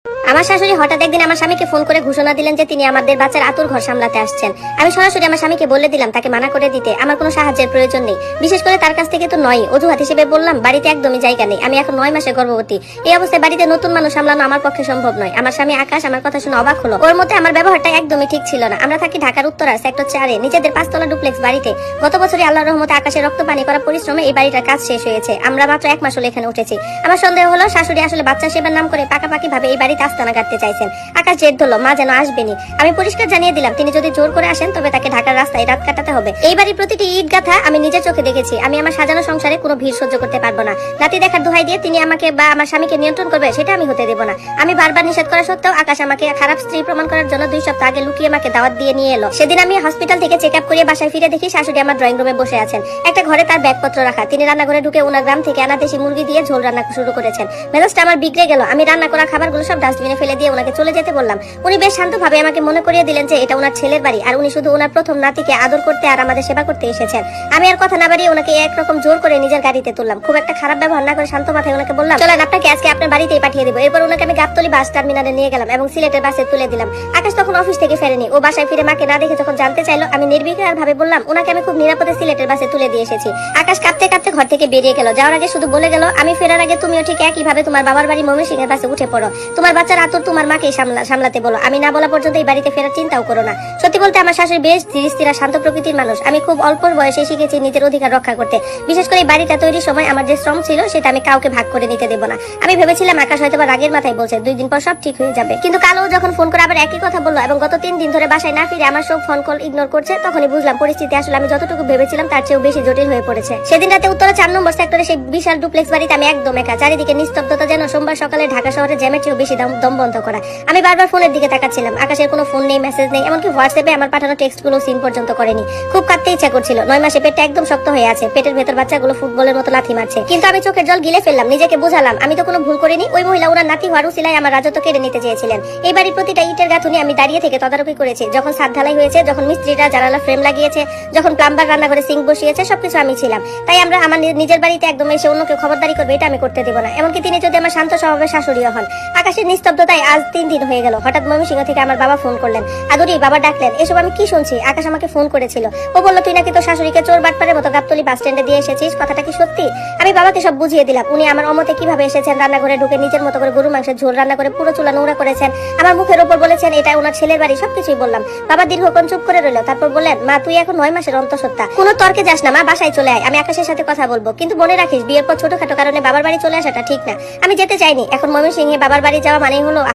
আমার শাশুড়ি হঠাৎ একদিন আমার স্বামীকে ফোন করে ঘোষণা দিলেন যে তিনি আমাদের বাচ্চার আতুর ঘর সামলাতে আসছেন। আমি সরাসরি আমার স্বামীকে বলে দিলাম তাকে মানা করে দিতে, আমার কোনো সাহায্যের প্রয়োজন নেই। বিশেষ করে তার কাছ থেকে তো নয়, অজুহাত হিসেবে বললাম বাড়িতে একদমই জায়গা নেই, আমি এখন 9 মাসে গর্ভবতী। এই অবস্থায় বাড়িতে নতুন মানুষ সামলানো আমার পক্ষে সম্ভব নয়। আমার স্বামী আকাশ আমার কথা শুনে অবাক হলো। ওর মতে আমার ব্যবহারটা একদমই ঠিক ছিল না। আমরা থাকি ঢাকার উত্তরা সেক্টর 4-এ নিজেদের 5 তলা ডুপ্লেক্স বাড়িতে। গত বছরই আল্লাহর রহমতে আকাশের রক্ত পানি করা পরিশ্রমে এই বাড়িটার কাজ শেষ হয়েছে। আমরা মাত্র 1 মাস হলো এখানে উঠেছি। আমার সন্দেহ হলো শাশুড়ি আসলে বাচ্চা সেবার নাম করে পাকাপাকি ভাবে এই বাড়িতে আস্তানা গাড়তে চাইছেন। আকাশ জেদ ধরলো মা যেন আসবেনি। আমি পরিষ্কার জানিয়ে দিলাম তিনি যদি জোর করে আসেন তবে তাকে ঢাকার রাস্তায় রাত কাটাতে হবে। এই বাড়ির প্রতিটি ইট গাথা আমি নিজের চোখে দেখেছি। আমি আমার সাজানো সংসারে কোনো ভিড় সহ্য করতে পারবো না। নাতি দেখার দোহাই দিয়ে তিনি আমাকে বা আমার স্বামীকে নিয়ন্ত্রণ করবে সেটা আমি হতে দেব না। আমি বারবার নিষেধ করা সত্ত্বেও আকাশ আমাকে খারাপ স্ত্রী প্রমাণ করার জন্য 2 সপ্তাহ আগে লুকিয়ে আমাকে দাওয়াত দিয়ে নিয়ে এলো। সেদিন আমি হসপিটাল থেকে চেক আপ করিয়ে বাসায় ফিরে দেখি শাশুড়ি আমার ড্রয়িং রুমে বসে আছেন। একটা ঘরে তার ব্যাগপত্র রাখা। তিনি রান্নাঘরে ঢুকে ওনার গ্রাম থেকে আনা দেশি মুরগি দিয়ে ঝোল রান্না শুরু করেছেন। মেজাজটা আমার বিগড়ে গেল। আমি রান্না করা খাবারগুলো সব ডাস্টবিনে ফেলে দিয়ে ওনাকে চলে যেতে বললাম। উনি বেশ শান্তভাবে আমাকে মনে করিয়ে দিলেন যে এটা ওনার ছেলের বাড়ি আর উনি শুধু ওনার প্রথম নাতিকে আদর করতে আর আমাদের সেবা করতে এসেছেন। আমি আর কথা না বাড়িয়ে ওনাকে একরকম জোর করে নিজের গাড়িতে তুললাম। খুব একটা খারাপ ব্যবহার না করে শান্ত মাথায় ওনাকে বললাম চলেন আপনাকে আজকে আপনার বাড়িতেই পাঠিয়ে দেবো। এরপর ওনাকে আমি গাবতলী বাস টার্মিনালে নিয়ে গেলাম এবং সিলেটের বাসে তুলে দিলাম। আকাশ তখন অফিস থেকে ফেরেনি। ও বাসায় ফিরে মাকে না দেখে যখন জানতে চাইলো আমি নির্বিকার ভাবে বললাম ওনাকে আমি খুব নিরাপদে সিলেটের বাসে তুলে দিয়ে এসেছি। আকাশ কাঁদতে কাঁদতে ঘর থেকে বেরিয়ে গেল। যাওয়ার আগে শুধু বলে গেল আমি ফেরার আগে তুমিও ঠিক একইভাবে তোমার বাবার বাড়ি ময়মনসিংহের বাসে উঠে পড়ো। তোমার বাচ্চার আতুর তোমার মাকেই সামলাতে বলো। আমি না বলা পর্যন্ত এই বাড়িতে ফেরার চিন্তাও করো না। সত্যি বলতে আমার শাশুড়ি বেশ ধীর স্থির শান্ত প্রকৃতির মানুষ। আমি খুব অল্প বয়সে শিখেছি নিজের অধিকার রক্ষা করতে। বিশেষ করে এই বাড়িটা তৈরির সময় আমার যে শ্রম ছিল সেটা আমি কাউকে ভাগ করে নিতে দেবো না। আমি ভেবেছিলাম আকাশ হয়তো বা রাগের মাথায় বলছে 2 দিন পর সব ঠিক হয়ে যাবে। কিন্তু কালও যখন ফোন করে আবার একই কথা বললো এবং গত 3 দিন ধরে বাসায় না ফিরে আমার সব ফোন কল ইগনোর করছে, তখনই বুঝলাম পরিস্থিতি আসলে আমি যতটুকু ভেবেছিলাম তার চেয়েও বেশি জটিল হয়ে পড়েছে। সেদিন রাতে উত্তরা 4 নম্বর সেক্টরে সেই বিশাল ডুপ্লেক্স বাড়িতে আমি একদম একা। চারিদিকে নিস্তব্ধতা যেন সোমবার সকালে ঢাকা শহরে জ্যামের চেয়েও বেশি দম বন্ধ করা। আমি বারবার ফোনের দিকে তাকাচ্ছিলাম। আকাশের কোনো ফোন নেই, মেসেজ নেই, এমনকি হোয়াটসঅ্যাপে আমার পাঠানো টেক্সটগুলো সিন পর্যন্ত করেনি। খুব কাঁদতে ইচ্ছা করছিল। 9 মাসে পেটটা একদম শক্ত হয়ে আছে। পেটের ভেতর বাচ্চাগুলো ফুটবলের মতো লাথি মারছে। কিন্তু আমি চোখের জল গিলে ফেললাম। নিজেকে বোঝালাম আমি তো কোনো ভুল করিনি। ওই মহিলা ওনার নাতি হওয়ার উসিলায় আমার রাজত্ব কেড়ে নিতে চেয়েছিলেন। এই বাড়ির প্রতিটা ইটের গাঁথুনি আমি দাঁড়িয়ে থেকে তদারকি করেছি। যখন ছাদ ঢালাই হয়েছে, যখন মিস্ত্রিরা জানালা ফ্রেম লাগিয়েছে, যখন প্লাম্বার রান্নাঘরে সিঙ্ক বসিয়েছে, সবকিছু আমি ছিলাম। তাই আমরা আমার নিজের বাড়িতে একদম এসে অন্যকে খবরদারি করবে এটা আমি করতে দেব না। এমনকি তিনি যদি আমার শান্ত স্বভাবের শাশুড়িও হন। আকাশের নিস্তব্ধতায় আজ 3 দিন হয়ে গেল। হঠাৎ ময়মনসিংহ থেকে আমার বাবা ফোন করলেন। আদুরি বাবা ডাকলেন। এসব আমি কি শুনছি? আকাশ আমাকে ফোন করেছিল। ও বলল তুই নাকি তোর শাশুড়িকে চোর বাটপারের মতো গাবতলী বাস স্ট্যান্ডে দিয়ে এসেছিস, কথাটা কি সত্যি? আমি বাবাকে সব বুঝিয়ে দিলাম। উনি আমার অমতে কিভাবে এসেছেন, রান্নাঘরে ঢুকে নিজের মতো করে গরু মাংসের ঝোল রান্না করে পুরো চুলা নোংরা করেছেন, আমার মুখের উপর বলেছেন এটা ওনার ছেলের বাড়ি, সবকিছুই বললাম। বাবা দীর্ঘক্ষণ চুপ করে রইল। তারপর বললেন মা তুই এখন 9 মাসের অন্তঃসত্ত্বা, কোনো তর্কে যাস না মা, বাসায় চলে আয়, আমি আকাশের সাথে কথা বলবো। কিন্তু মনে রাখিস বিয়ের পর ছোটখাটো কারণে বাবার বাড়ি চলে আসাটা ঠিক না। আমি যেতে চাইনি। এখন ময়মনসিংহে বাবার বাড়ি যাওয়া মানেই হলো